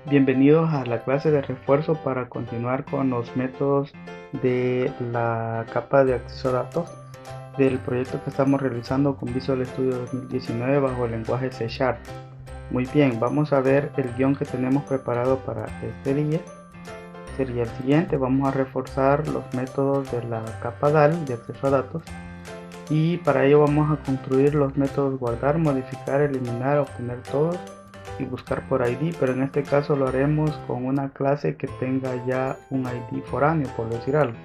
Bienvenidos a la clase de refuerzo para continuar con los métodos de la capa de acceso a datos del proyecto que estamos realizando con Visual Studio 2019 bajo el lenguaje C Sharp. Muy bien, vamos a ver el guión que tenemos preparado para este día. Sería el siguiente: vamos a reforzar los métodos de la capa DAL de acceso a datos, y para ello vamos a construir los métodos guardar, modificar, eliminar, obtener todos y buscar por ID, pero en este caso lo haremos con una clase que tenga ya un ID foráneo, por decir algo.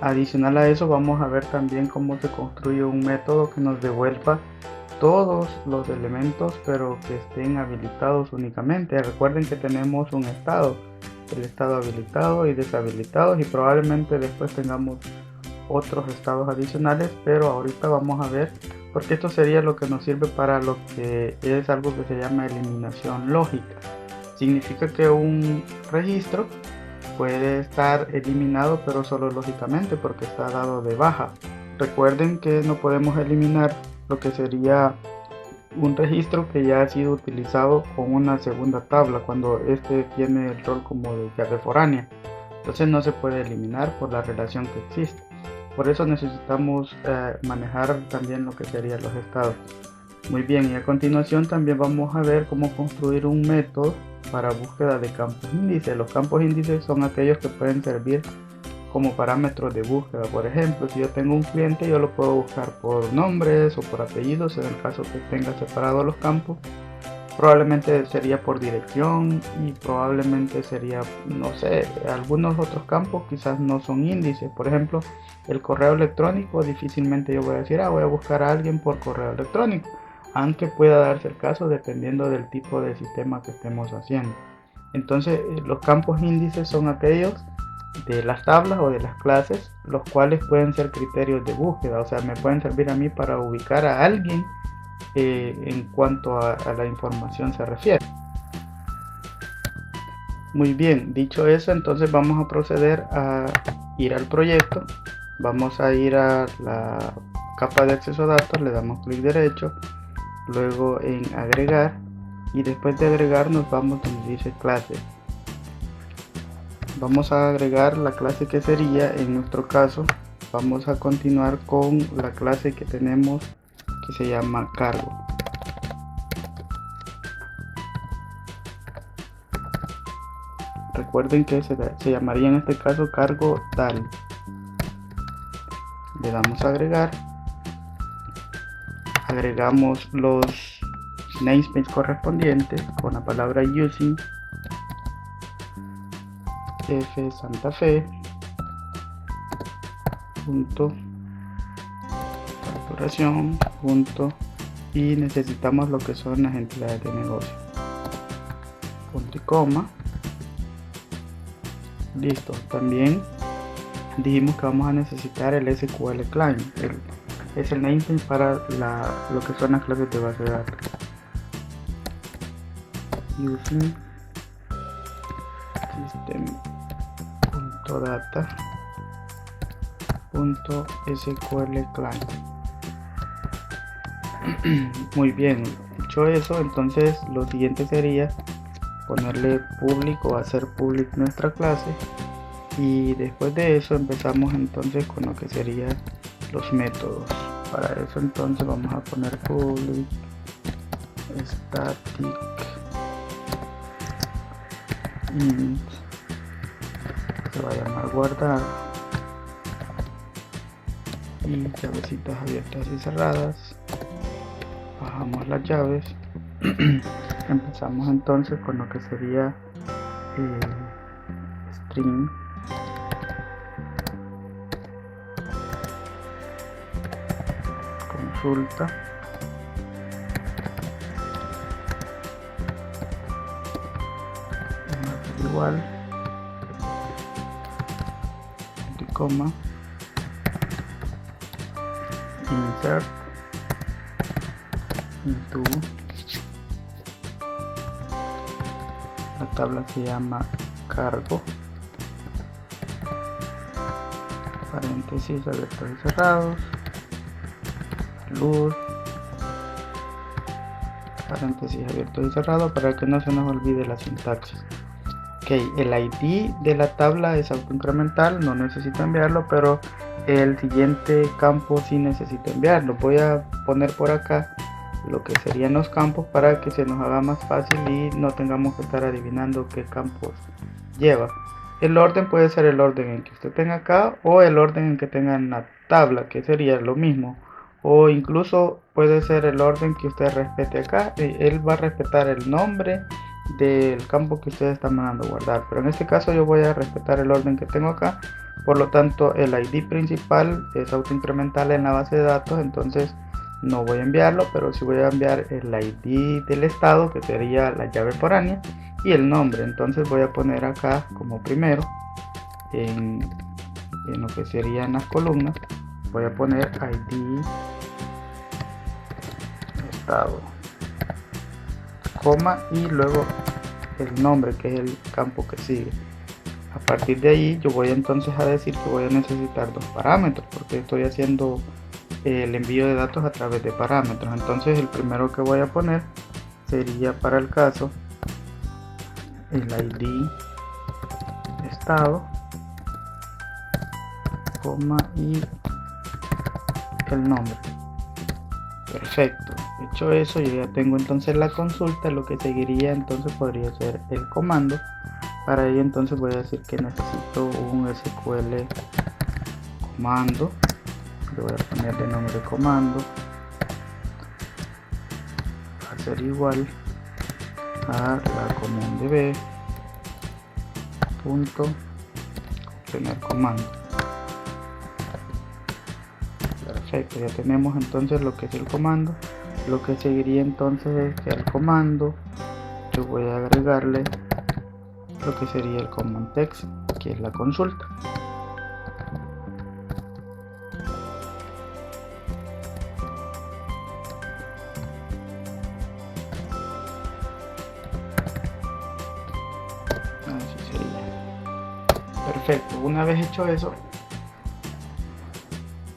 Adicional a eso, vamos a ver también cómo se construye un método que nos devuelva todos los elementos, pero que estén habilitados únicamente. Recuerden que tenemos un estado, el estado habilitado y deshabilitado, y probablemente después tengamos otros estados adicionales, pero ahorita vamos a ver, porque esto sería lo que nos sirve para lo que es algo que se llama eliminación lógica. Significa que un registro puede estar eliminado, pero solo lógicamente porque está dado de baja. Recuerden que no podemos eliminar lo que sería un registro que ya ha sido utilizado con una segunda tabla, cuando este tiene el rol como de llave foránea. Entonces no se puede eliminar por la relación que existe. Por eso necesitamos manejar también lo que serían los estados. Muy bien, y a continuación también vamos a ver cómo construir un método para búsqueda de campos índices. Los campos índices son aquellos que pueden servir como parámetros de búsqueda. Por ejemplo, si yo tengo un cliente, yo lo puedo buscar por nombres o por apellidos, en el caso que tenga separados los campos. Probablemente sería por dirección, y probablemente sería, no sé, algunos otros campos quizás no son índices. Por ejemplo, el correo electrónico, difícilmente yo voy a decir, voy a buscar a alguien por correo electrónico, aunque pueda darse el caso dependiendo del tipo de sistema que estemos haciendo. Entonces, los campos índices son aquellos de las tablas o de las clases, los cuales pueden ser criterios de búsqueda, o sea, me pueden servir a mí para ubicar a alguien en cuanto a la información se refiere. Muy bien, dicho eso, entonces vamos a proceder a ir al proyecto. Vamos a ir a la capa de acceso a datos, le damos clic derecho, luego en agregar, y después de agregar nos vamos donde dice clase. Vamos a agregar la clase que sería, en nuestro caso, vamos a continuar con la clase que tenemos que se llama cargo. Recuerden que se llamaría en este caso cargo DAL. Le damos a agregar. Agregamos los namespaces correspondientes con la palabra using, f Santa Fe, punto, facturación, punto, y necesitamos lo que son las entidades de negocio, punto y coma. Listo. También dijimos que vamos a necesitar el SQL client, es el namespace para lo que son las clases de base de datos. Using system.data.sql client. Muy bien, dicho eso, entonces lo siguiente sería ponerle público, hacer public nuestra clase, y después de eso empezamos entonces con lo que serían los métodos. Para eso entonces vamos a poner public static int, se va a llamar guardar, y llavecitas abiertas y cerradas. Bajamos las llaves. Empezamos entonces con lo que sería string, consulta, igual, coma, insert into, la tabla se llama cargo, paréntesis abiertos y cerrados, salud, paréntesis abierto y cerrado, para que no se nos olvide la sintaxis. Ok, el ID de la tabla es autoincremental, no necesito enviarlo, pero el siguiente campo sí necesito enviarlo. Voy a poner por acá lo que serían los campos para que se nos haga más fácil y no tengamos que estar adivinando qué campos lleva. El orden puede ser el orden en que usted tenga acá o el orden en que tenga en la tabla, que sería lo mismo, o incluso puede ser el orden que usted respete acá. Él va a respetar el nombre del campo que usted está mandando guardar, pero en este caso yo voy a respetar el orden que tengo acá. Por lo tanto, el ID principal es autoincremental en la base de datos, entonces no voy a enviarlo, pero sí voy a enviar el ID del estado, que sería la llave foránea, y el nombre. Entonces voy a poner acá como primero en lo que serían las columnas, voy a poner ID estado, coma, y luego el nombre, que es el campo que sigue. A partir de ahí yo voy entonces a decir que voy a necesitar dos parámetros, porque estoy haciendo el envío de datos a través de parámetros. Entonces el primero que voy a poner sería, para el caso, el ID estado, coma, y el nombre. Perfecto, hecho eso, yo ya tengo entonces la consulta. Lo que seguiría entonces podría ser el comando. Para ello entonces voy a decir que necesito un SQL comando. Le voy a poner de nombre comando, va a ser igual a la común db punto obtener comando. Perfecto, ya tenemos entonces lo que es el comando. Lo que seguiría entonces es que al comando yo voy a agregarle lo que sería el command text, que es la consulta. Así sería. Perfecto, una vez hecho eso,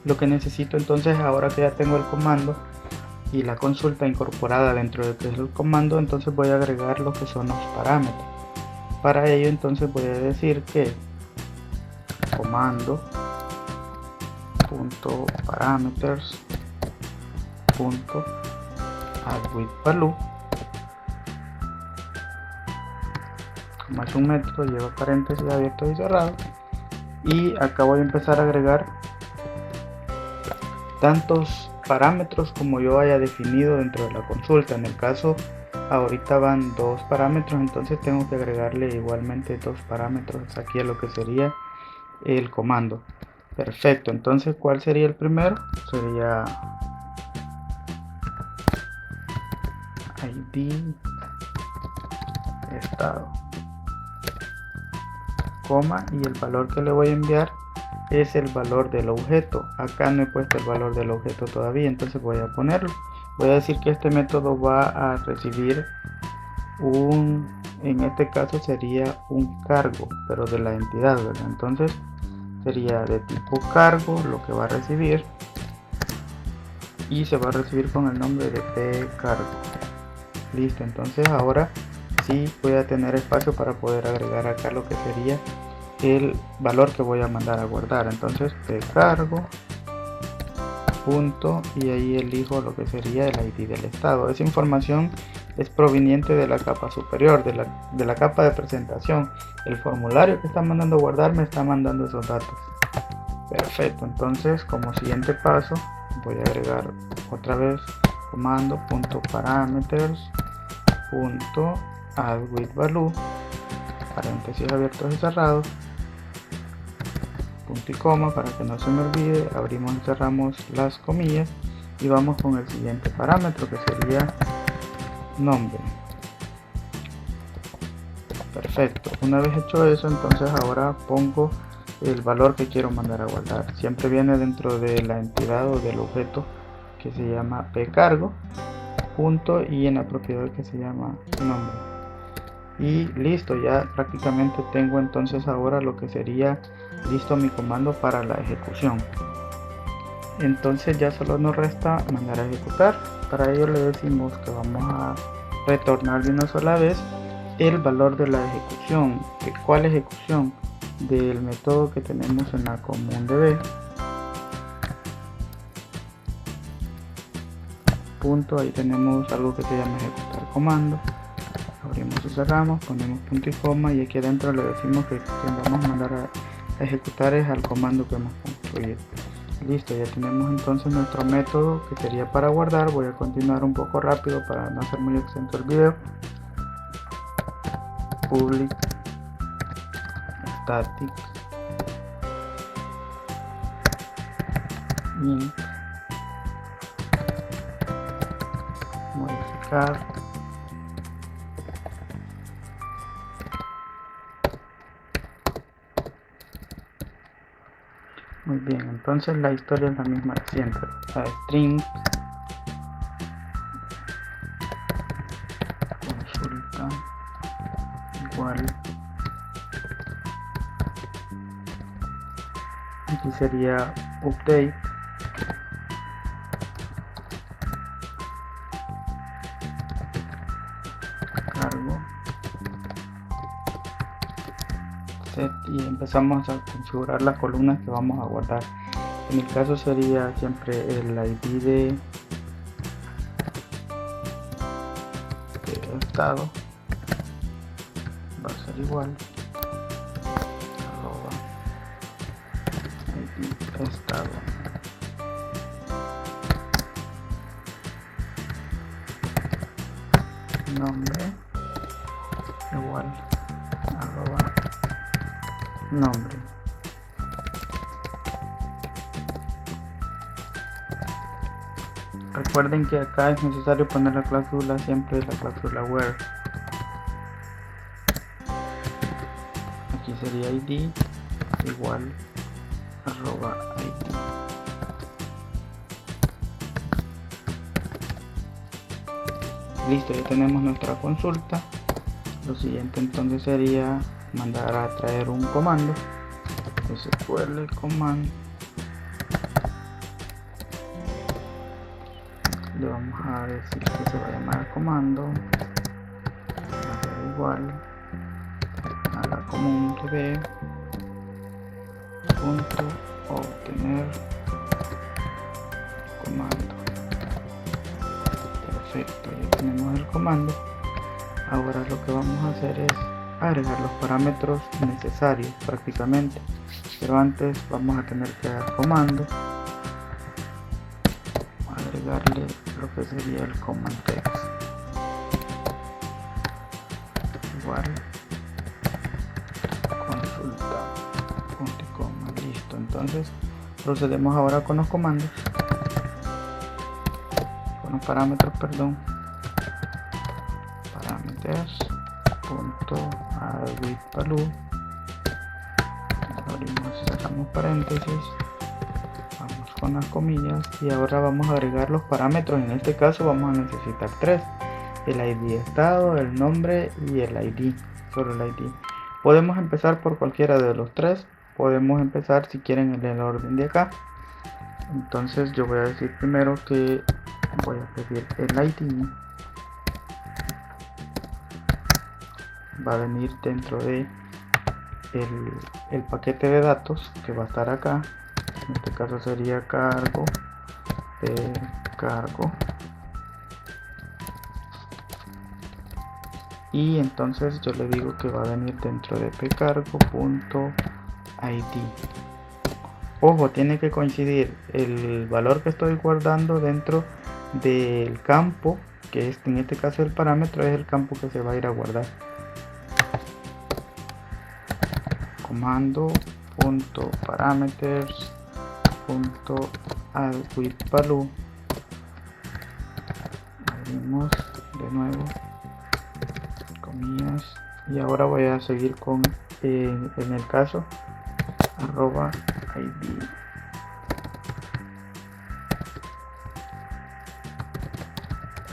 lo que necesito entonces, ahora que ya tengo el comando y la consulta incorporada dentro de que es el comando, entonces voy a agregar lo que son los parámetros. Para ello entonces voy a decir que comando punto parameters punto add with value, como es un método, lleva paréntesis abiertos y cerrados, y acá voy a empezar a agregar tantos parámetros como yo haya definido dentro de la consulta. En el caso ahorita van dos parámetros, entonces tengo que agregarle igualmente dos parámetros aquí a lo que sería el comando. Perfecto, entonces ¿cuál sería el primero? Sería ID estado, coma, y el valor que le voy a enviar es el valor del objeto. Acá no he puesto el valor del objeto todavía, entonces voy a ponerlo. Voy a decir que este método va a recibir en este caso sería un cargo, pero de la entidad, ¿verdad? Entonces sería de tipo cargo lo que va a recibir, y se va a recibir con el nombre de pcargo. Listo, entonces ahora sí voy a tener espacio para poder agregar acá lo que sería el valor que voy a mandar a guardar. Entonces pcargo punto, y ahí elijo lo que sería el ID del estado. Esa información es proveniente de la capa superior, de la capa de presentación. El formulario que está mandando a guardar me está mandando esos datos. Perfecto, entonces como siguiente paso voy a agregar otra vez comando punto parameters punto add with value, paréntesis abiertos y cerrados, punto y coma para que no se me olvide, abrimos y cerramos las comillas, y vamos con el siguiente parámetro, que sería nombre. Perfecto, una vez hecho eso, entonces ahora pongo el valor que quiero mandar a guardar. Siempre viene dentro de la entidad o del objeto que se llama pcargo punto, y en la propiedad que se llama nombre. Y listo, ya prácticamente tengo entonces ahora lo que sería listo mi comando para la ejecución. Entonces ya solo nos resta mandar a ejecutar. Para ello le decimos que vamos a retornar de una sola vez el valor de la ejecución. ¿Cuál ejecución? Del método que tenemos en la común de B. Punto, ahí tenemos algo que se llama ejecutar comando. Abrimos y cerramos, ponemos punto y coma, y aquí adentro le decimos que quien vamos a mandar a ejecutar es al comando que hemos construido. Listo, ya tenemos entonces nuestro método que sería para guardar. Voy a continuar un poco rápido para no hacer muy extenso el video. Public static int modificar muy bien. Entonces la historia es la misma de siempre. A string consulta igual, aquí sería update cargo set, y empezamos a configurar las columnas que vamos a guardar. En el caso sería siempre el ID de estado, va a ser igual arroba ID estado, nombre igual arroba nombre. Recuerden que acá es necesario poner la cláusula, siempre la cláusula where. Aquí sería id igual arroba id. Listo, ya tenemos nuestra consulta. Lo siguiente entonces sería mandar a traer un comando, SQL command. Le vamos a decir que se va a llamar comando, va a ser igual a la común de B punto obtener comando. Perfecto, ya tenemos el comando. Ahora lo que vamos a hacer es agregar los parámetros necesarios prácticamente, pero antes vamos a tener que dar comando, agregarle lo que sería el command text igual consulta punto y coma. Listo, entonces procedemos ahora con los comandos, con los parámetros, perdón. Parameters punto add with value, abrimos y cerramos paréntesis, vamos con las comillas, y ahora vamos a agregar los parámetros. En este caso vamos a necesitar tres: el ID estado, el nombre y el ID, solo el ID. Podemos empezar por cualquiera de los tres, podemos empezar si quieren en el orden de acá. Entonces yo voy a decir primero que voy a pedir el ID, va a venir dentro de el paquete de datos que va a estar acá. En este caso sería cargo de cargo, y entonces yo le digo que va a venir dentro de pcargo.id. Ojo, tiene que coincidir el valor que estoy guardando dentro del campo, que es, en este caso el parámetro es el campo que se va a ir a guardar. Comando punto parameters punto add with value, abrimos de nuevo comillas, y ahora voy a seguir con en el caso arroba id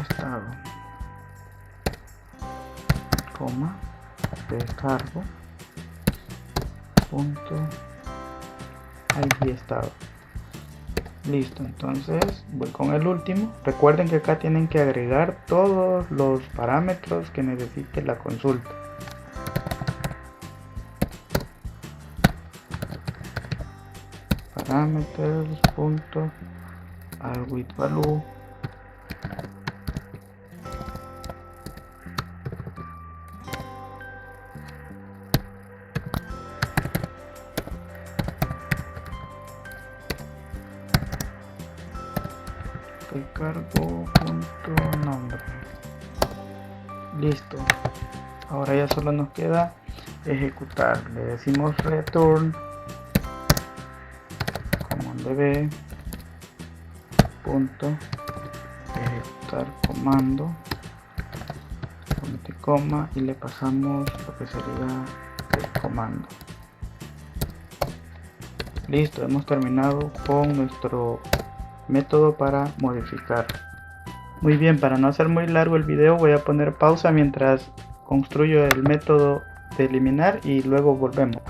estado, coma, descargo punto id estado. Listo, entonces voy con el último. Recuerden que acá tienen que agregar todos los parámetros que necesite la consulta. Parameters punto with value cargo punto nombre. Listo, ahora ya solo nos queda ejecutar. Le decimos return db punto ejecutar comando punto y coma y le pasamos lo que sería el comando. Listo, hemos terminado con nuestro método para modificar. Muy bien, para no hacer muy largo el video voy a poner pausa mientras construyo el método de eliminar y luego volvemos.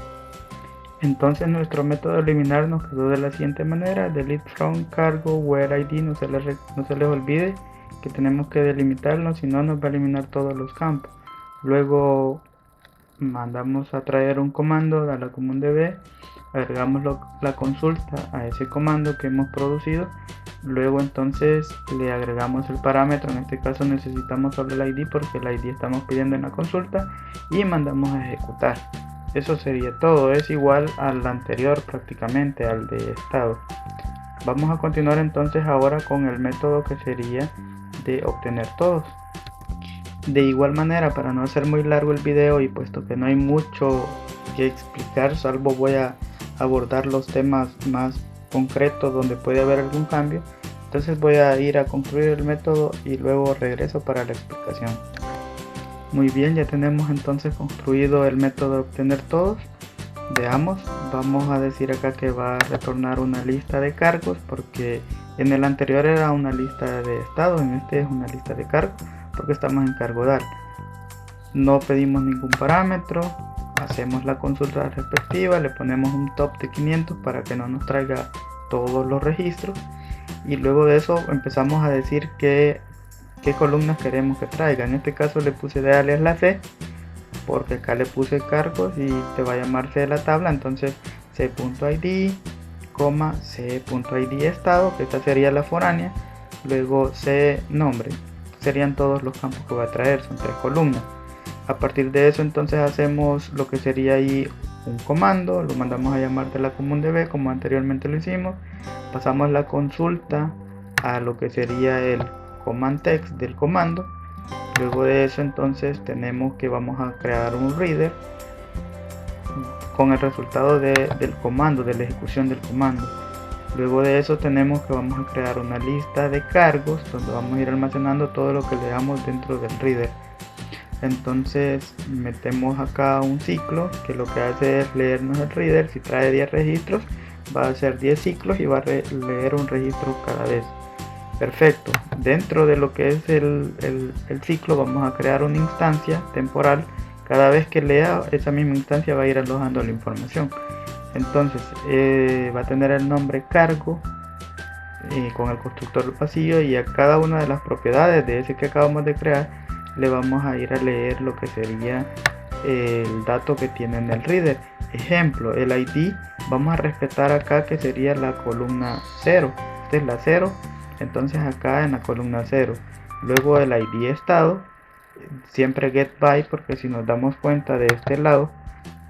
Entonces nuestro método de eliminar nos quedó de la siguiente manera: delete from cargo where id. No se les olvide que tenemos que delimitarlo, si no nos va a eliminar todos los campos. Luego mandamos a traer un comando a la CommonDB, agregamos la consulta a ese comando que hemos producido. Luego entonces le agregamos el parámetro, en este caso necesitamos solo el id porque el id estamos pidiendo en la consulta, y mandamos a ejecutar. Eso sería todo, es igual al anterior prácticamente, al de estado. Vamos a continuar entonces ahora con el método que sería de obtener todos. De igual manera, para no hacer muy largo el video y puesto que no hay mucho que explicar, salvo voy a abordar los temas más concretos donde puede haber algún cambio, entonces voy a ir a concluir el método y luego regreso para la explicación. Muy bien, ya tenemos entonces construido el método de obtener todos. Veamos, vamos a decir acá que va a retornar una lista de cargos, porque en el anterior era una lista de estado, en este es una lista de cargos porque estamos en cargo dar. No pedimos ningún parámetro, hacemos la consulta respectiva, le ponemos un top de 500 para que no nos traiga todos los registros, y luego de eso empezamos a decir qué columnas queremos que traiga. En este caso le puse de alias la C porque acá le puse cargos y se va a llamar C de la tabla, entonces c.id, c.id estado, que esta sería la foránea, luego c nombre, serían todos los campos que va a traer, son 3 columnas. A partir de eso entonces hacemos lo que sería ahí un comando, lo mandamos a llamar de la CommonDB como anteriormente lo hicimos, pasamos la consulta a lo que sería el command text del comando. Luego de eso entonces tenemos que vamos a crear un reader con el resultado del comando, de la ejecución del comando. Luego de eso tenemos que vamos a crear una lista de cargos donde vamos a ir almacenando todo lo que leamos dentro del reader. Entonces metemos acá un ciclo que lo que hace es leernos el reader. Si trae 10 registros va a hacer 10 ciclos y va a leer un registro cada vez. Perfecto, dentro de lo que es el ciclo vamos a crear una instancia temporal. Cada vez que lea esa misma instancia va a ir alojando la información. Entonces va a tener el nombre cargo con el constructor vacío, y a cada una de las propiedades de ese que acabamos de crear le vamos a ir a leer lo que sería el dato que tiene en el reader. Ejemplo, el ID vamos a respetar acá que sería la columna 0. Esta es la 0. Entonces acá en la columna 0, luego el ID estado, siempre get by, porque si nos damos cuenta de este lado,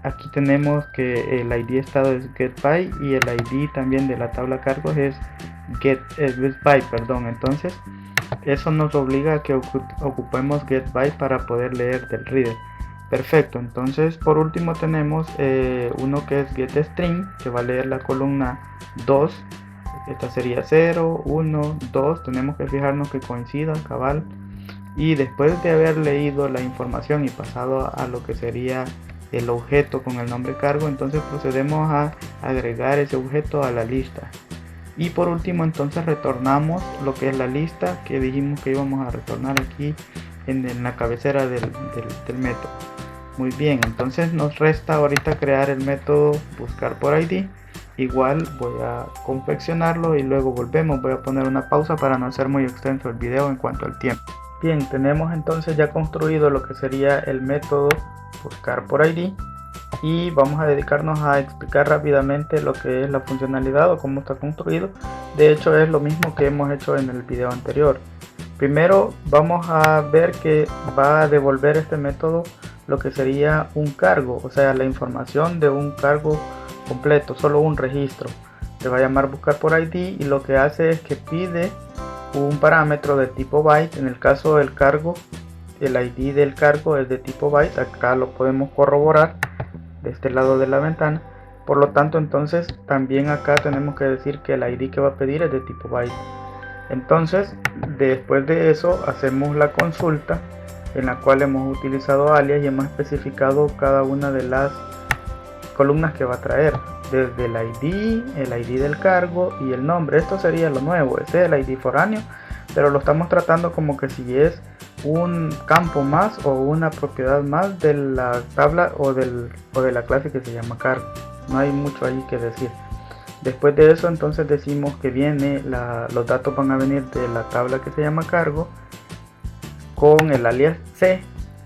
aquí tenemos que el ID estado es get by y el ID también de la tabla cargos es get by, perdón. Entonces eso nos obliga a que ocupemos get by para poder leer del reader. Perfecto, entonces por último tenemos uno que es get string, que va a leer la columna 2. Esta sería 0, 1, 2, tenemos que fijarnos que coincida cabal, y después de haber leído la información y pasado a lo que sería el objeto con el nombre cargo, entonces procedemos a agregar ese objeto a la lista. Y por último entonces retornamos lo que es la lista que dijimos que íbamos a retornar aquí en la cabecera del método. Muy bien, entonces nos resta ahorita crear el método buscar por ID, Igual voy a confeccionarlo y luego volvemos. Voy a poner una pausa para no hacer muy extenso el video en cuanto al tiempo. Bien, tenemos entonces ya construido lo que sería el método buscar por ID y vamos a dedicarnos a explicar rápidamente lo que es la funcionalidad o cómo está construido. De hecho es lo mismo que hemos hecho en el video anterior. Primero vamos a ver que va a devolver este método lo que sería un cargo, o sea, la información de un cargo completo, solo un registro. Se va a llamar buscar por ID y lo que hace es que pide un parámetro de tipo byte. En el caso del cargo, el ID del cargo es de tipo byte. Acá lo podemos corroborar de este lado de la ventana. Por lo tanto, entonces también acá tenemos que decir que el ID que va a pedir es de tipo byte. Entonces, después de eso, hacemos la consulta en la cual hemos utilizado alias y hemos especificado cada una de las columnas que va a traer, desde el ID del cargo y el nombre. Esto sería lo nuevo, ese es el ID foráneo, pero lo estamos tratando como que si es un campo más o una propiedad más de la tabla o de la clase que se llama cargo. No hay mucho ahí que decir. Después de eso entonces decimos que viene los datos van a venir de la tabla que se llama cargo con el alias C,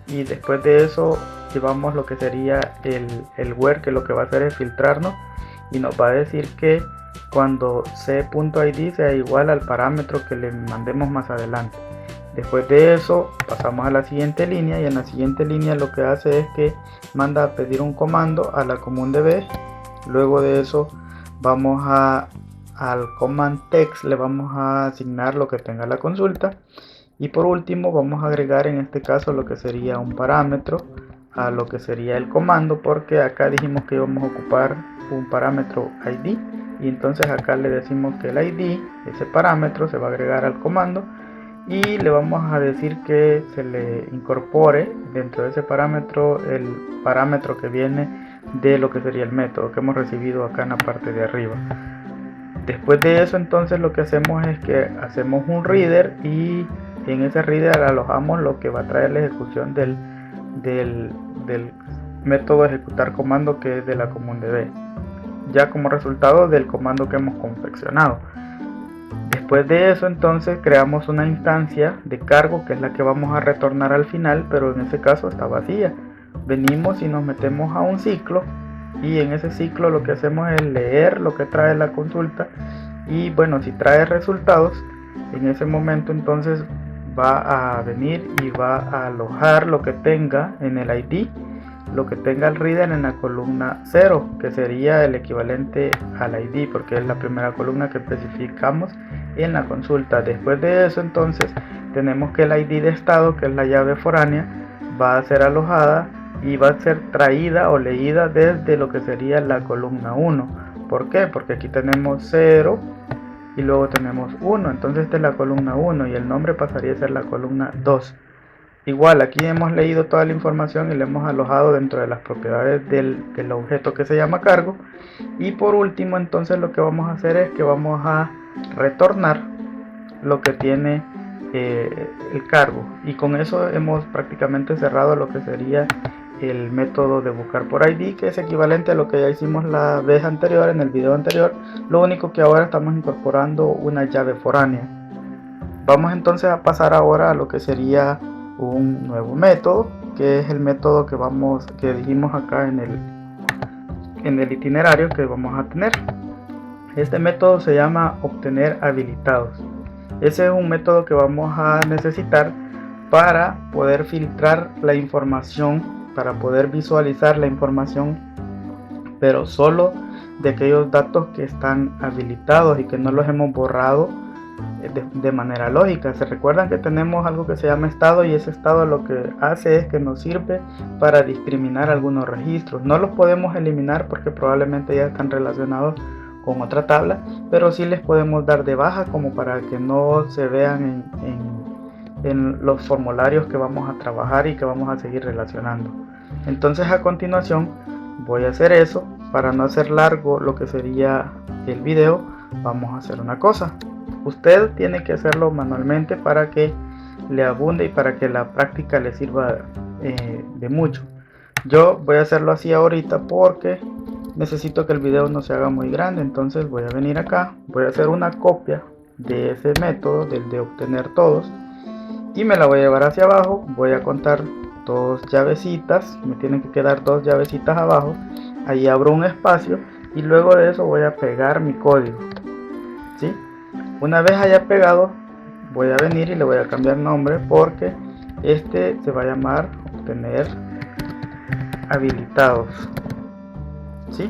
y después de eso llevamos lo que sería el where, que lo que va a hacer es filtrarnos y nos va a decir que cuando c.id sea igual al parámetro que le mandemos más adelante. Después de eso pasamos a la siguiente línea y en la siguiente línea lo que hace es que manda a pedir un comando a la CommonDB. Luego de eso vamos al command text, le vamos a asignar lo que tenga la consulta. Y por último vamos a agregar en este caso lo que sería un parámetro a lo que sería el comando, porque acá dijimos que íbamos a ocupar un parámetro ID y entonces acá le decimos que el ID, ese parámetro, se va a agregar al comando y le vamos a decir que se le incorpore dentro de ese parámetro el parámetro que viene de lo que sería el método que hemos recibido acá en la parte de arriba. Después de eso entonces lo que hacemos es que hacemos un reader y en ese reader alojamos lo que va a traer la ejecución del método ejecutar comando, que es de la CommonDB, ya como resultado del comando que hemos confeccionado. Después de eso entonces creamos una instancia de cargo que es la que vamos a retornar al final, pero en este caso está vacía. Venimos y nos metemos a un ciclo y en ese ciclo lo que hacemos es leer lo que trae la consulta y bueno, si trae resultados, en ese momento entonces va a venir y va a alojar lo que tenga en el ID, lo que tenga el reader en la columna 0, que sería el equivalente al ID porque es la primera columna que especificamos en la consulta. Después de eso entonces tenemos que el ID de estado, que es la llave foránea, va a ser alojada y va a ser traída o leída desde lo que sería la columna 1. ¿Por qué? Porque aquí tenemos 0 y luego tenemos 1, entonces esta es la columna 1 y el nombre pasaría a ser la columna 2. Igual aquí hemos leído toda la información y la hemos alojado dentro de las propiedades del objeto que se llama cargo. Y por último entonces lo que vamos a hacer es que vamos a retornar lo que tiene el cargo, y con eso hemos prácticamente cerrado lo que sería el método de buscar por ID, que es equivalente a lo que ya hicimos la vez anterior en el video anterior. Lo único que ahora estamos incorporando una llave foránea. Vamos entonces a pasar ahora a lo que sería un nuevo método, que es el método que dijimos acá en el itinerario que vamos a tener. Este método se llama obtener habilitados. Ese es un método que vamos a necesitar para poder filtrar la información, para poder visualizar la información, pero solo de aquellos datos que están habilitados y que no los hemos borrado de manera lógica. Se recuerdan que tenemos algo que se llama estado, y ese estado lo que hace es que nos sirve para discriminar algunos registros. No los podemos eliminar porque probablemente ya están relacionados con otra tabla, pero sí les podemos dar de baja como para que no se vean en los formularios que vamos a trabajar y que vamos a seguir relacionando. Entonces a continuación voy a hacer eso. Para no hacer largo lo que sería el video, vamos a hacer una cosa. Usted tiene que hacerlo manualmente para que le abunde y para que la práctica le sirva de mucho. Yo voy a hacerlo así ahorita porque necesito que el video no se haga muy grande, entonces voy a venir acá, voy a hacer una copia de ese método, del de obtener todos, y me la voy a llevar hacia abajo. Voy a contar dos llavecitas, me tienen que quedar dos llavecitas abajo, ahí abro un espacio y luego de eso voy a pegar mi código, ¿sí? Una vez haya pegado, voy a venir y le voy a cambiar nombre, porque este se va a llamar obtener habilitados, ¿sí?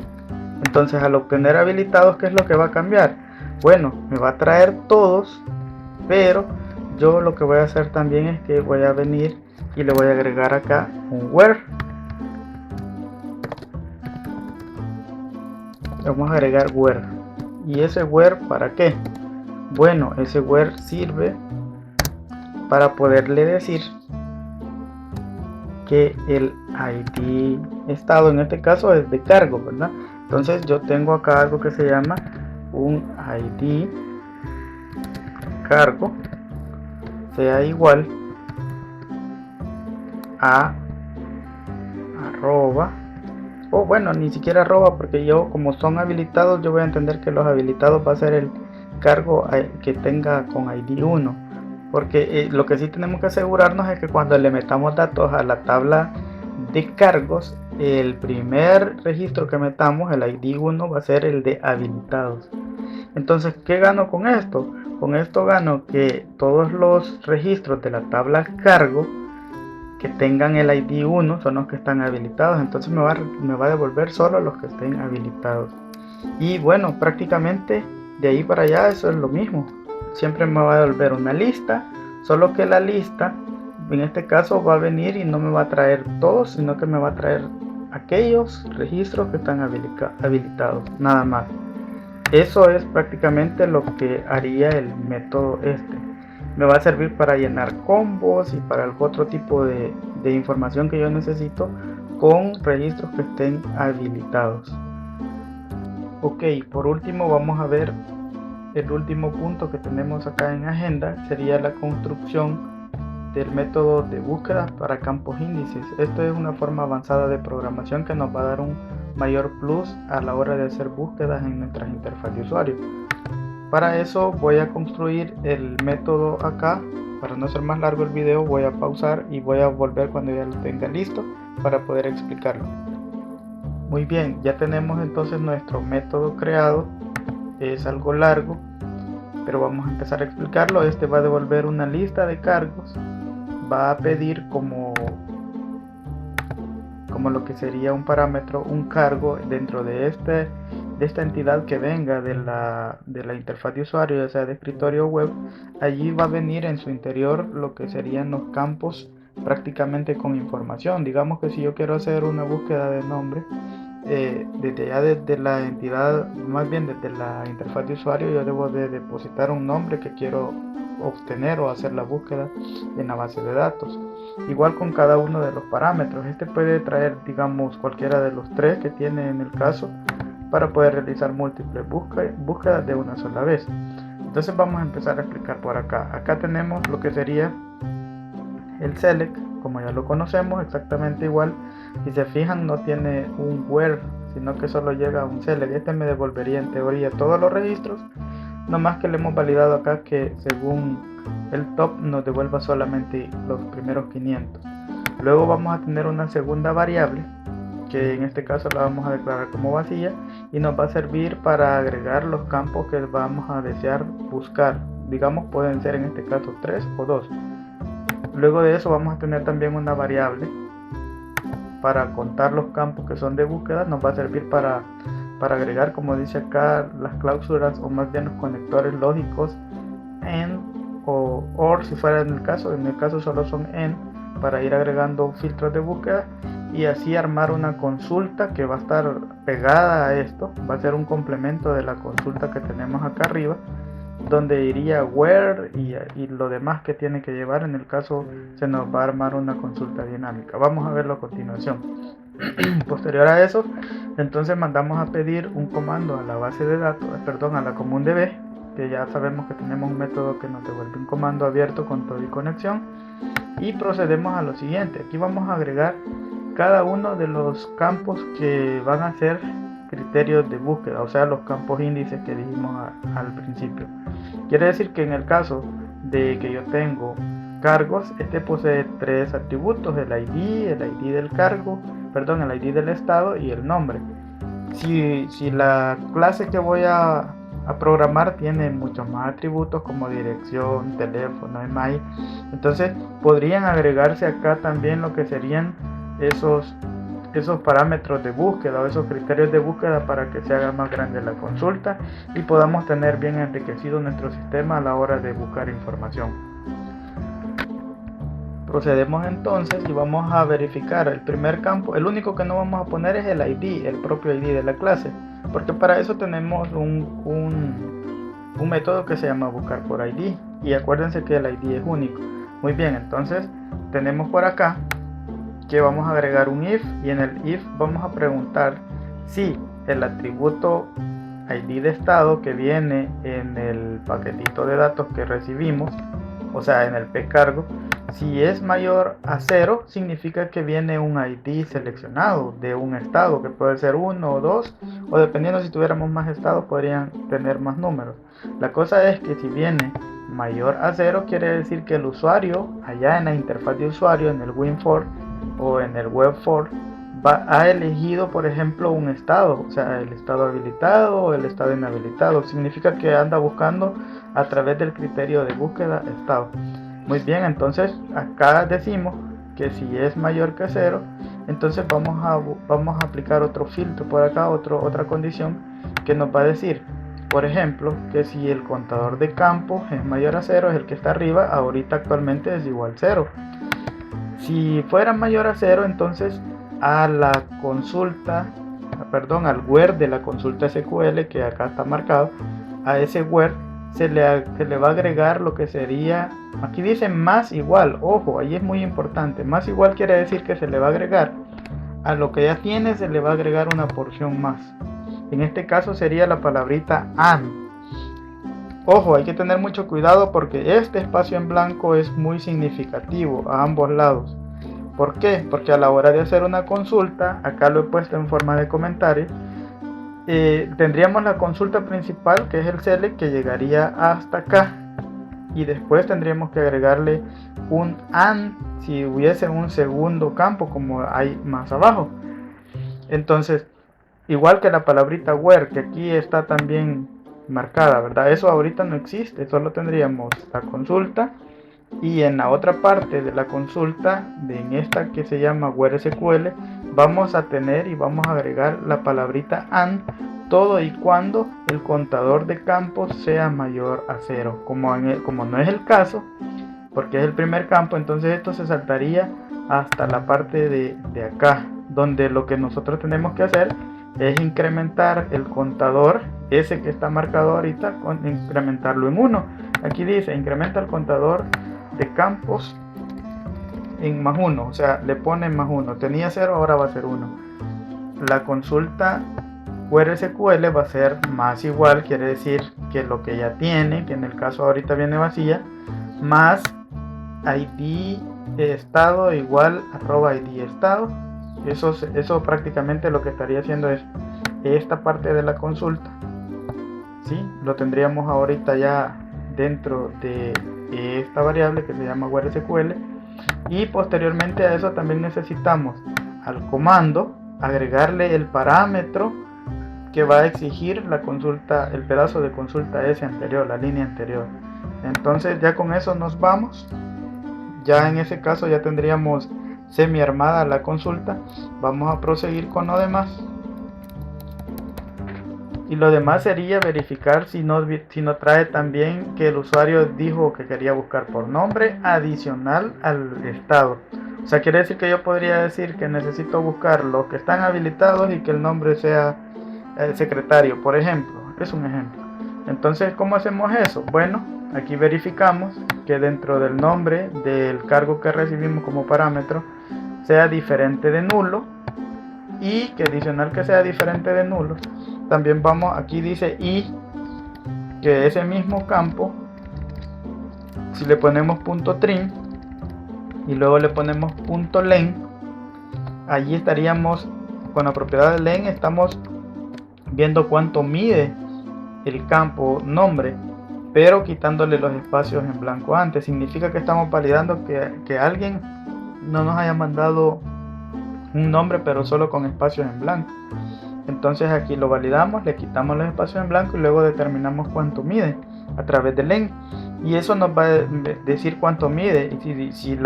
Entonces, al obtener habilitados, ¿qué es lo que va a cambiar? Bueno, me va a traer todos, pero yo lo que voy a hacer también es que voy a venir y le voy a agregar acá un where. Vamos a agregar where. ¿Y ese where para qué? Bueno, ese where sirve para poderle decir que el ID estado en este caso es de cargo, ¿verdad? Entonces yo tengo acá algo que se llama un ID cargo, sea igual a arroba, o bueno, ni siquiera arroba, porque yo, como son habilitados, yo voy a entender que los habilitados va a ser el cargo que tenga con ID 1, porque lo que sí tenemos que asegurarnos es que cuando le metamos datos a la tabla de cargos, el primer registro que metamos, el ID 1, va a ser el de habilitados. Entonces, ¿qué gano con esto? Con esto gano que todos los registros de la tabla cargo que tengan el ID 1 son los que están habilitados. Entonces me va a devolver solo los que estén habilitados. Y bueno, prácticamente de ahí para allá eso es lo mismo. Siempre me va a devolver una lista, solo que la lista en este caso va a venir y no me va a traer todos, sino que me va a traer aquellos registros que están habilitados, nada más. Eso es prácticamente lo que haría el método este. Me va a servir para llenar combos y para algún otro tipo de información que yo necesito con registros que estén habilitados. Ok, por último vamos a ver el último punto que tenemos acá en agenda, sería la construcción del método de búsqueda para campos índices. Esto es una forma avanzada de programación que nos va a dar un mayor plus a la hora de hacer búsquedas en nuestras interfaz de usuario. Para eso voy a construir el método acá. Para no ser más largo el video, voy a pausar y voy a volver cuando ya lo tenga listo para poder explicarlo. Muy bien, ya tenemos entonces nuestro método creado. Es algo largo, pero vamos a empezar a explicarlo. Este va a devolver una lista de cargos, va a pedir como lo que sería un parámetro, un cargo dentro de esta entidad que venga de la interfaz de usuario, ya sea de escritorio o web. Allí va a venir en su interior lo que serían los campos prácticamente con información. Digamos que si yo quiero hacer una búsqueda de nombre, desde ya desde la entidad, más bien desde la interfaz de usuario, yo debo de depositar un nombre que quiero obtener o hacer la búsqueda en la base de datos. Igual con cada uno de los parámetros, este puede traer, digamos, cualquiera de los tres que tiene en el caso, para poder realizar múltiples búsquedas de una sola vez. Entonces vamos a empezar a explicar por acá. Acá tenemos lo que sería el select, como ya lo conocemos, exactamente igual. Si se fijan, no tiene un where, sino que solo llega a un select. Este me devolvería en teoría todos los registros, no más que le hemos validado acá que según el top nos devuelva solamente los primeros 500. Luego vamos a tener una segunda variable, que en este caso la vamos a declarar como vacía, y nos va a servir para agregar los campos que vamos a desear buscar. Digamos, pueden ser en este caso 3 o 2. Luego de eso vamos a tener también una variable para contar los campos que son de búsqueda. Nos va a servir para agregar, como dice acá, las cláusulas o más bien los conectores lógicos en o or, si fuera en el caso solo son en, para ir agregando filtros de búsqueda y así armar una consulta que va a estar pegada a esto. Va a ser un complemento de la consulta que tenemos acá arriba, donde iría where y lo demás que tiene que llevar. En el caso se nos va a armar una consulta dinámica. Vamos a verlo a continuación. Posterior a eso, entonces mandamos a pedir un comando a la base de datos, a la CommonDB, que ya sabemos que tenemos un método que nos devuelve un comando abierto con todo y conexión, y procedemos a lo siguiente. Aquí vamos a agregar cada uno de los campos que van a ser criterios de búsqueda, o sea, los campos índices que dijimos al principio. Quiere decir que en el caso de que yo tengo cargos, este posee 3 atributos: el ID del cargo, el ID del estado y el nombre. Si la clase que voy a programar tiene muchos más atributos como dirección, teléfono, email, entonces podrían agregarse acá también lo que serían esos parámetros de búsqueda o esos criterios de búsqueda para que se haga más grande la consulta y podamos tener bien enriquecido nuestro sistema a la hora de buscar información. Procedemos entonces y vamos a verificar el primer campo. El único que no vamos a poner es el ID, el propio ID de la clase, porque para eso tenemos un método que se llama buscar por ID, y acuérdense que el ID es único. Muy bien, entonces tenemos por acá que vamos a agregar un if, y en el if vamos a preguntar si el atributo ID de estado que viene en el paquetito de datos que recibimos, o sea en el pcargo, si es mayor a 0, significa que viene un ID seleccionado de un estado, que puede ser 1 o 2, o dependiendo si tuviéramos más estados podrían tener más números. La cosa es que si viene mayor a 0, quiere decir que el usuario, allá en la interfaz de usuario, en el WinForm o en el WebForm, ha elegido, por ejemplo, un estado, o sea, el estado habilitado o el estado inhabilitado. Significa que anda buscando a través del criterio de búsqueda estado. Muy bien, entonces acá decimos que si es mayor que 0, entonces vamos a aplicar otro filtro por acá, otra condición que nos va a decir, por ejemplo, que si el contador de campos es mayor a 0, es el que está arriba, ahorita actualmente es igual 0. Si fuera mayor a 0, entonces a la consulta, al where de la consulta SQL, que acá está marcado, a ese where se le va a agregar lo que sería, aquí dice más igual, ojo, ahí es muy importante, más igual quiere decir que se le va a agregar a lo que ya tiene, se le va a agregar una porción más. En este caso sería la palabrita and. Ojo, hay que tener mucho cuidado porque este espacio en blanco es muy significativo a ambos lados. ¿Por qué? Porque a la hora de hacer una consulta, acá lo he puesto en forma de comentario, tendríamos la consulta principal, que es el select, que llegaría hasta acá, y después tendríamos que agregarle un and si hubiese un segundo campo como hay más abajo. Entonces, igual que la palabrita where, que aquí está también marcada, ¿verdad? Eso ahorita no existe, solo tendríamos la consulta, y en la otra parte de la consulta, en esta que se llama where SQL, vamos a tener y vamos a agregar la palabrita and, todo y cuando el contador de campos sea mayor a 0. Como no es el caso, porque es el primer campo, entonces esto se saltaría hasta la parte de acá, donde lo que nosotros tenemos que hacer es incrementar el contador, ese que está marcado ahorita, incrementarlo en 1. Aquí dice incrementa el contador de campos en más 1, o sea, le ponen más 1, tenía 0, ahora va a ser 1. La consulta where SQL va a ser más igual, quiere decir que lo que ya tiene, que en el caso ahorita viene vacía, más ID estado igual @ID estado. Eso prácticamente lo que estaría haciendo es esta parte de la consulta, ¿sí? Lo tendríamos ahorita ya dentro de esta variable que se llama where SQL, y posteriormente a eso también necesitamos al comando agregarle el parámetro que va a exigir la consulta, el pedazo de consulta ese anterior, la línea anterior. Entonces ya con eso nos vamos. Ya en ese caso ya tendríamos semi armada la consulta. Vamos a proseguir con lo demás. Y lo demás sería verificar si no trae también que el usuario dijo que quería buscar por nombre adicional al estado. O sea, quiere decir que yo podría decir que necesito buscar los que están habilitados y que el nombre sea secretario, por ejemplo. Es un ejemplo. Entonces, ¿cómo hacemos eso? Bueno, aquí verificamos que dentro del nombre del cargo que recibimos como parámetro sea diferente de nulo, y que adicional que sea diferente de nulo, también aquí dice y que ese mismo campo, si le ponemos .trim y luego le ponemos .len, allí estaríamos con la propiedad de len, estamos viendo cuánto mide el campo nombre, pero quitándole los espacios en blanco antes. Significa que estamos validando que alguien no nos haya mandado un nombre pero solo con espacios en blanco. Entonces aquí lo validamos, le quitamos los espacios en blanco y luego determinamos cuánto mide a través de len, y eso nos va a decir cuánto mide. Y si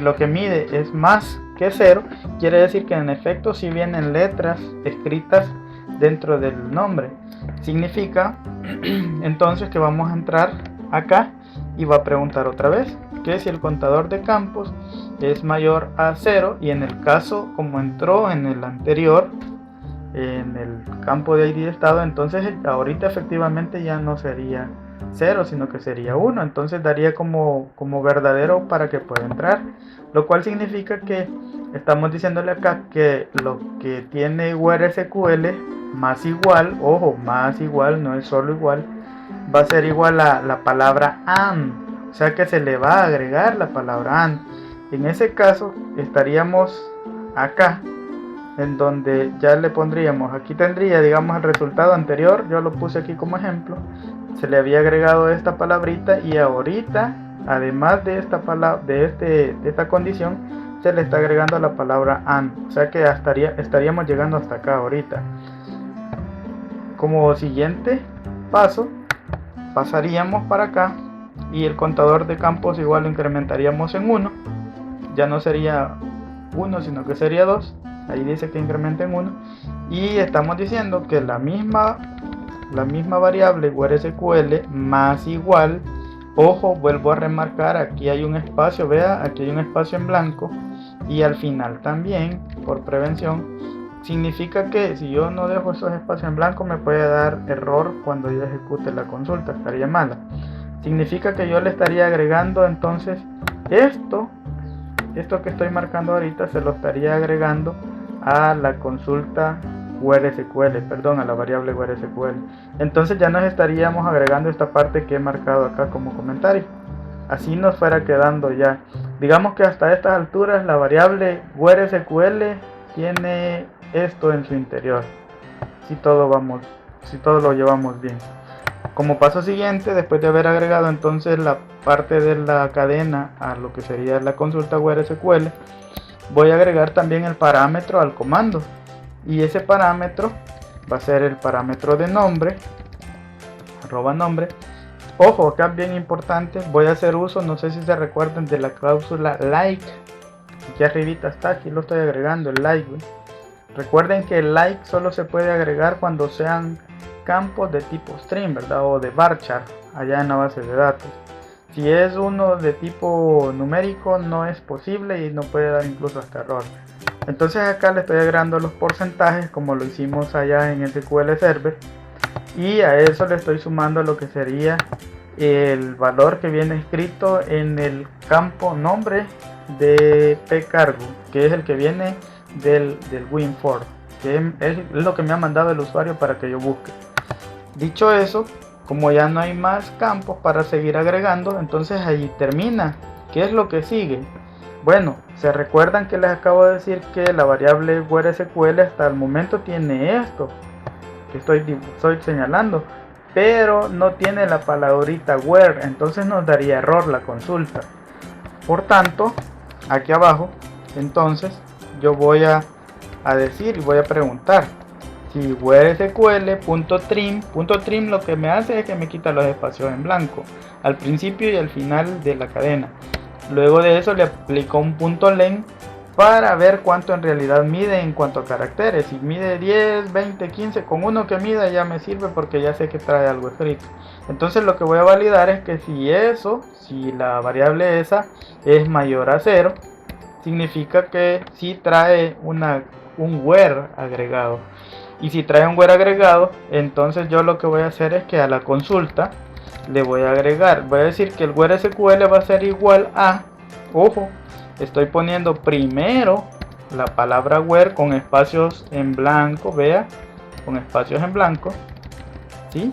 lo que mide es más que 0, quiere decir que en efecto si vienen letras escritas dentro del nombre. Significa entonces que vamos a entrar acá y va a preguntar otra vez que si el contador de campos es mayor a 0, y en el caso como entró en el anterior en el campo de ID de estado, entonces ahorita efectivamente ya no sería 0 sino que sería 1, entonces daría como verdadero para que pueda entrar, lo cual significa que estamos diciéndole acá que lo que tiene where SQL más igual, ojo, más igual, no es solo igual, va a ser igual a la palabra and, o sea que se le va a agregar la palabra and. En ese caso estaríamos acá, en donde ya le pondríamos, aquí tendría digamos el resultado anterior, yo lo puse aquí como ejemplo, se le había agregado esta palabrita, y ahorita además de esta palabra, de esta condición, se le está agregando la palabra and, o sea que estaríamos llegando hasta acá ahorita. Como siguiente paso pasaríamos para acá y el contador de campos igual lo incrementaríamos en 1, ya no sería 1 sino que sería 2, ahí dice que incrementa en 1, y estamos diciendo que la misma variable where SQL más igual, ojo, vuelvo a remarcar, aquí hay un espacio, vea, aquí hay un espacio en blanco, y al final también, por prevención, significa que si yo no dejo esos espacios en blanco me puede dar error cuando yo ejecute la consulta, estaría mala. Significa que yo le estaría agregando entonces esto que estoy marcando ahorita, se lo estaría agregando a la consulta where SQL, perdón, a la variable where SQL. Entonces ya nos estaríamos agregando esta parte que he marcado acá como comentario. Así nos fuera quedando ya. Digamos que hasta estas alturas la variable where SQL tiene esto en su interior, si todo lo llevamos bien. Como paso siguiente, después de haber agregado entonces la parte de la cadena a lo que sería la consulta where SQL, voy a agregar también el parámetro al comando, y ese parámetro va a ser el parámetro de nombre, @nombre. Ojo, acá es bien importante, voy a hacer uso, no sé si se recuerdan, de la cláusula like. Aquí arribita está, aquí lo estoy agregando, el like. Recuerden que el like solo se puede agregar cuando sean campos de tipo string, ¿verdad? O de varchar, allá en la base de datos. Si es uno de tipo numérico no es posible y no puede dar incluso hasta error. Entonces acá le estoy agregando los porcentajes como lo hicimos allá en SQL Server, y a eso le estoy sumando lo que sería el valor que viene escrito en el campo nombre de pcargo, que es el que viene del WinForm, que es lo que me ha mandado el usuario para que yo busque. Dicho eso, como ya no hay más campos para seguir agregando, entonces ahí termina. ¿Qué es lo que sigue? Bueno, se recuerdan que les acabo de decir que la variable where SQL hasta el momento tiene esto que estoy señalando, pero no tiene la palabrita where, entonces nos daría error la consulta. Por tanto, aquí abajo, entonces yo voy a decir y voy a preguntar si where SQL.trim lo que me hace es que me quita los espacios en blanco al principio y al final de la cadena. Luego de eso le aplico un .len para ver cuánto en realidad mide en cuanto a caracteres. Si mide 10, 20, 15, con uno que mida ya me sirve porque ya sé que trae algo escrito. Entonces lo que voy a validar es que si la variable esa es mayor a 0, significa que sí trae un where agregado. Y si trae un where agregado, entonces yo lo que voy a hacer es que a la consulta le voy a agregar, voy a decir que el where SQL va a ser igual a, ojo, estoy poniendo primero la palabra where con espacios en blanco, vea, con espacios en blanco, ¿sí?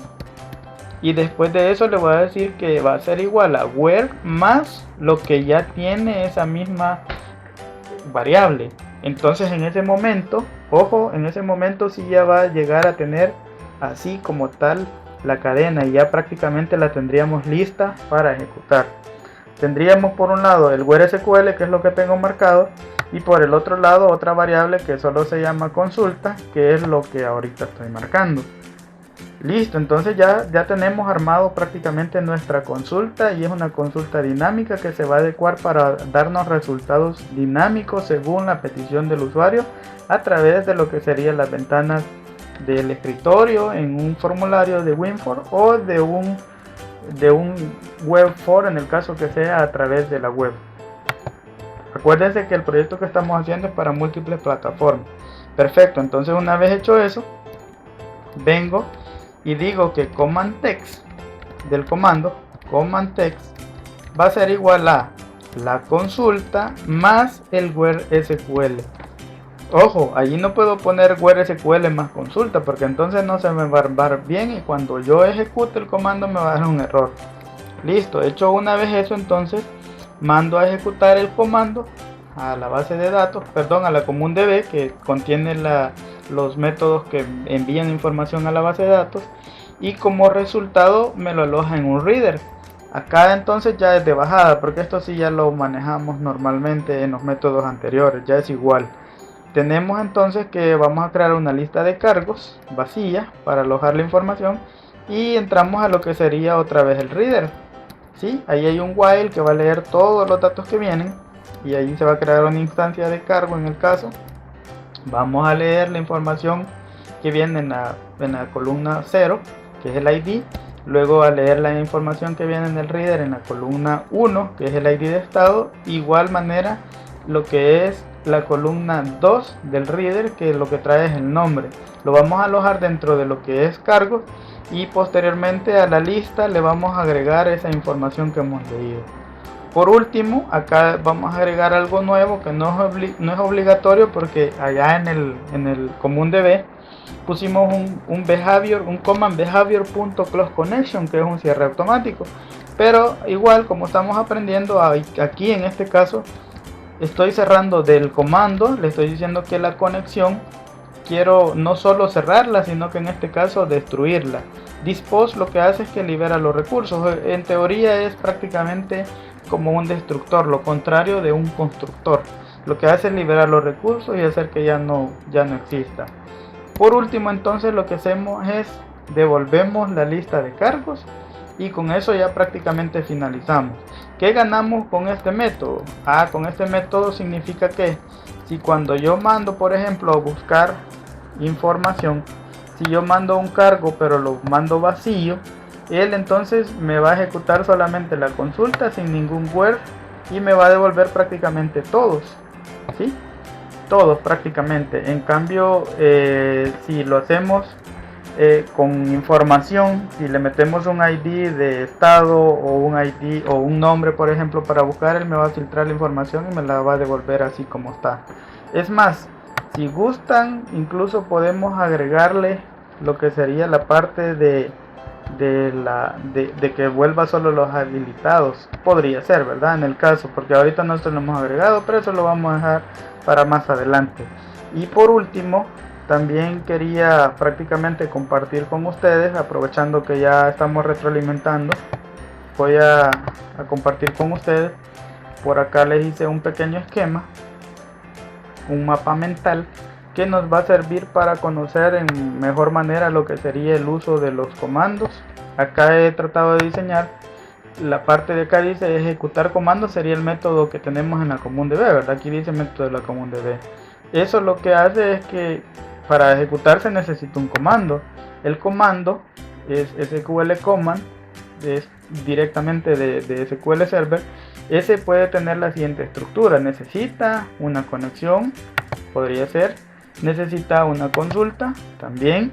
Y después de eso le voy a decir que va a ser igual a where más lo que ya tiene esa misma variable. Entonces en ese momento, ojo, en ese momento sí ya va a llegar a tener así como tal la cadena y ya prácticamente la tendríamos lista para ejecutar. Tendríamos por un lado el WhereSQL, que es lo que tengo marcado, y por el otro lado otra variable que solo se llama consulta, que es lo que ahorita estoy marcando. Listo, entonces ya tenemos armado prácticamente nuestra consulta, y es una consulta dinámica que se va a adecuar para darnos resultados dinámicos según la petición del usuario a través de lo que serían las ventanas del escritorio en un formulario de WinForm o de un web-form en el caso que sea a través de la web. Acuérdense que el proyecto que estamos haciendo es para múltiples plataformas. Perfecto, entonces una vez hecho eso, vengo y digo que command text del comando command text va a ser igual a la consulta más el WhereSQL. Ojo, allí no puedo poner WhereSQL más consulta porque entonces no se me va a armar bien y cuando yo ejecute el comando me va a dar un error. Listo, hecho una vez eso, entonces mando a ejecutar el comando a la base de datos, perdón, a la CommonDB, que contiene los métodos que envían información a la base de datos, y como resultado me lo aloja en un reader. Acá entonces ya es de bajada, porque esto sí ya lo manejamos normalmente en los métodos anteriores, ya es igual. Tenemos entonces que vamos a crear una lista de cargos vacía para alojar la información y entramos a lo que sería otra vez el reader. ¿Sí? Ahí hay un while que va a leer todos los datos que vienen y ahí se va a crear una instancia de cargo. En el caso vamos a leer la información que viene en la columna 0, que es el ID, luego a leer la información que viene en el reader en la columna 1, que es el ID de estado, igual manera lo que es la columna 2 del reader, que lo que trae es el nombre, lo vamos a alojar dentro de lo que es cargos y posteriormente a la lista le vamos a agregar esa información que hemos leído. Por último, acá vamos a agregar algo nuevo que no es obligatorio porque allá en el CommonDB pusimos un behavior, un command behavior.closeConnection, que es un cierre automático, pero igual como estamos aprendiendo aquí en este caso estoy cerrando del comando, le estoy diciendo que la conexión quiero no solo cerrarla, sino que en este caso destruirla. Dispose lo que hace es que libera los recursos. En teoría es prácticamente como un destructor, lo contrario de un constructor. Lo que hace es liberar los recursos y hacer que ya no exista. Por último, entonces lo que hacemos es devolvemos la lista de cargos y con eso ya prácticamente finalizamos. ¿Qué ganamos con este método? Con este método significa que si cuando yo mando, por ejemplo, a buscar información, si yo mando un cargo pero lo mando vacío, él entonces me va a ejecutar solamente la consulta sin ningún where y me va a devolver prácticamente todos, ¿sí? Todos prácticamente. En cambio, si lo hacemos con información, si le metemos un ID de estado o un ID o un nombre, por ejemplo, para buscar, él me va a filtrar la información y me la va a devolver así como está. Es más, si gustan, incluso podemos agregarle lo que sería la parte de que vuelva solo los habilitados. Podría ser, ¿verdad? En el caso, porque ahorita no se lo hemos agregado, pero eso lo vamos a dejar para más adelante. Y por último, también quería prácticamente compartir con ustedes, aprovechando que ya estamos retroalimentando, voy a compartir con ustedes. Por acá les hice un pequeño esquema, un mapa mental que nos va a servir para conocer en mejor manera lo que sería el uso de los comandos. Acá he tratado de diseñar la parte de acá, dice ejecutar comandos, sería el método que tenemos en la CommonDB, ¿verdad? Aquí dice método de la CommonDB. Eso lo que hace es que para ejecutar se necesita un comando. El comando es SQL command, es directamente de SQL Server. Ese puede tener la siguiente estructura: necesita una conexión, podría ser, necesita una consulta también,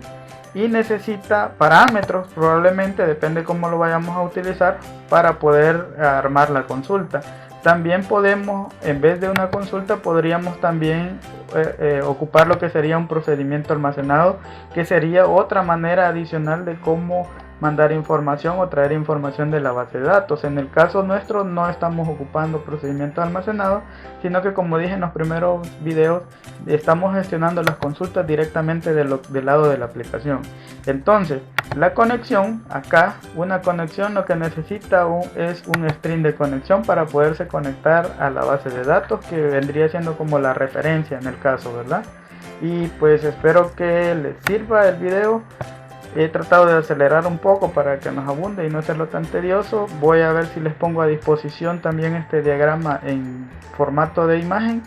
y necesita parámetros, probablemente, depende cómo lo vayamos a utilizar para poder armar la consulta. También podemos, en vez de una consulta, podríamos también ocupar lo que sería un procedimiento almacenado, que sería otra manera adicional de cómo mandar información o traer información de la base de datos. En el caso nuestro no estamos ocupando procedimientos almacenados, sino que, como dije en los primeros videos, estamos gestionando las consultas directamente del lado de la aplicación. Entonces, la conexión, acá una conexión lo que necesita es un string de conexión para poderse conectar a la base de datos, que vendría siendo como la referencia en el caso, ¿verdad? Y pues espero que les sirva el video. He tratado de acelerar un poco para que nos abunde y no hacerlo tan tedioso. Voy a ver si les pongo a disposición también este diagrama en formato de imagen.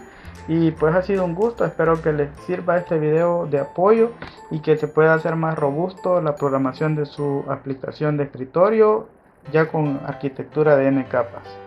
Y pues ha sido un gusto, espero que les sirva este video de apoyo y que se pueda hacer más robusto la programación de su aplicación de escritorio ya con arquitectura de N capas.